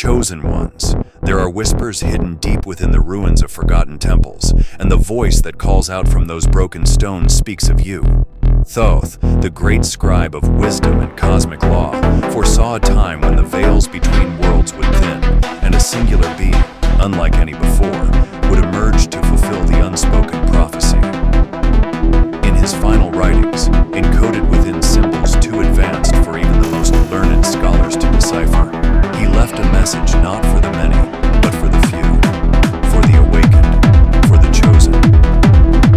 Chosen ones. There are whispers hidden deep within the ruins of forgotten temples, and the voice that calls out from those broken stones speaks of you. Thoth, the great scribe of wisdom and cosmic law, foresaw a time when the veils between worlds would thin, and a singular being, unlike any before, would emerge to fulfill the unspoken prophecy. In his final writings, encoded within symbols too advanced for even the most learned scholars to decipher, he left a message not for the many, but for the few, for the awakened, for the chosen.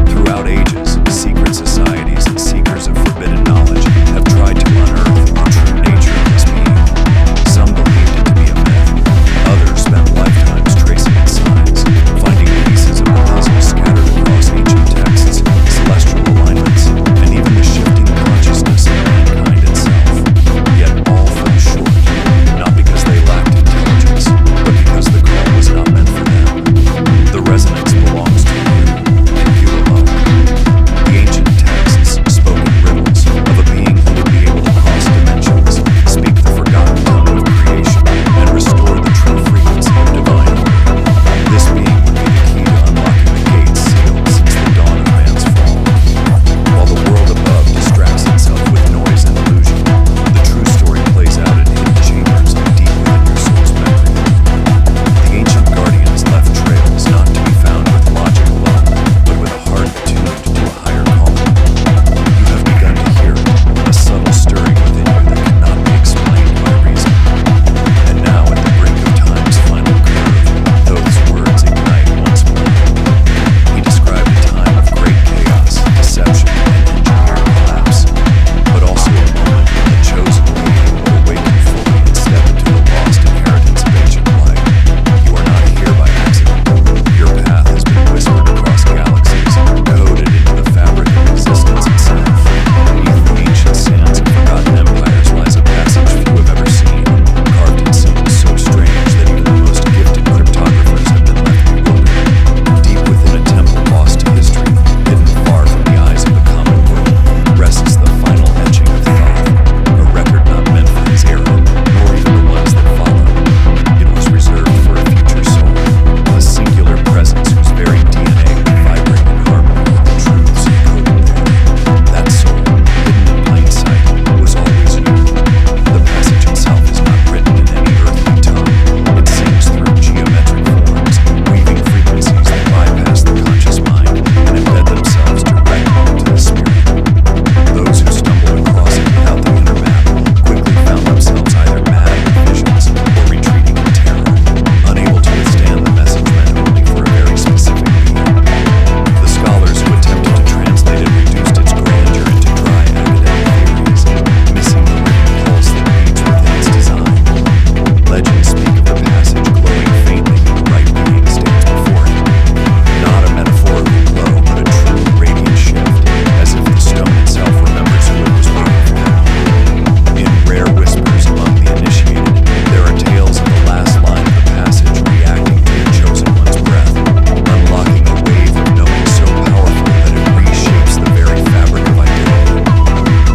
Throughout ages, secret societies and seekers of forbidden knowledge have tried to unearth the true nature of this being. Some believed it to be a myth, others spent lifetimes tracing its signs, finding pieces of the puzzle scattered across ancient texts, celestial alignments, and even the shifting consciousness of mankind itself. Yet all fell short, not because they lacked intelligence, but because the call was not meant for them. The resonance belongs to you, and you alone. The ancient texts spoke in riddles of a being who would be able to cross dimensions, speak the forgotten tongue of creation, and restore the true frequency of divine order. This being would be the key to unlocking the gates sealed since the dawn of man's fall. While the world above distracts itself with noise and illusion, the true story plays out in hidden chambers deep within your soul's memory. The ancient guardians left trails not to be found with logic alone, but with a heart attuned to a higher calling. You have begun to hear a subtle stirring within you that cannot be explained by reason. And now, at the brink of time's final curve, those words ignite once more. He described a time of great chaos, deception, and engineered collapse, but also a moment when the chosen being will awaken fully and step into the lost inheritance of ancient light. You are not here by accident. Your path has been whispered across galaxies, coded into the fabric of existence itself. Beneath the ancient sands of forgotten empires lies a passage few have ever seen, carved in symbols so strange that even the most gifted cryptographers have been left bewildered. Deep within a temple lost to history, hidden far from the eyes of the common world, rests the final etching of Thoth, a record not meant for his era, nor even the ones that follow. It was reserved for a future soul, a singular presence whose very DNA would vibrate in harmony with the truths encoded there. That soul, hidden in plain sight, was always you. The passage itself is not written in any earthly tongue. It sings through geometric forms, weaving frequencies that bypass the conscious mind and embed themselves directly into the spirit. Those who stumbled across it without the inner map quickly found themselves either mad with visions or retreating in terror, unable to withstand the message meant only for a very specific being. The scholars who attempted to translate it reduced its grandeur into dry academic theories, missing the living pulse that beats within its design. Legends speak of the passage glowing faintly when the right being stands before it. Not a metaphorical glow, but a true radiant shift, as if the stone itself remembers who it was waiting for. In rare whispers among the initiated, there are tales of the last line of the passage reacting to the chosen one's breath, unlocking a wave of knowing so powerful that it reshapes the very fabric of identity.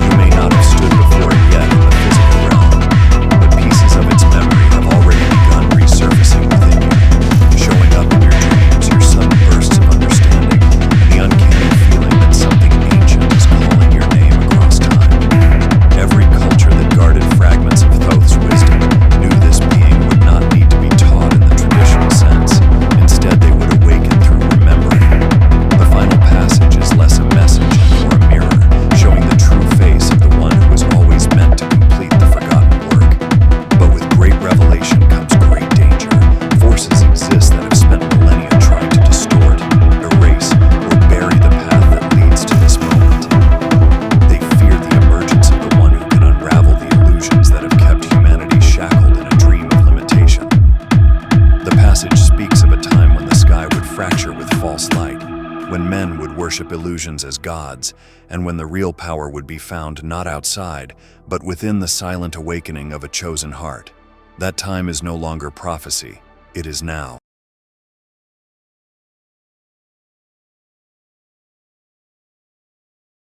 You may not have stood before it yet in the physical realm, but pieces of its memory have already begun resurfacing within you, showing up in your dreams, your sudden bursts of understanding, and the uncanny feeling that something ancient is calling your name across time. Every culture that guarded fragments of Thoth's wisdom knew this being would not need to be taught in the traditional sense. Instead, they would awaken through remembering. The final passage is less a message and more a mirror, showing the true face of the one who was always meant to complete the forgotten work. But with great revelation comes great danger. Forces exist that have spent millennia trying to distort, erase, or bury the path that leads to this moment. They fear the emergence of the one who can unravel the illusions that have kept humanity shackled in a dream of limitation. The passage speaks of a time when the sky would fracture with false light, when men would worship illusions as gods, and when the real power would be found not outside, but within the silent awakening of a chosen heart. That time is no longer prophecy, it is now.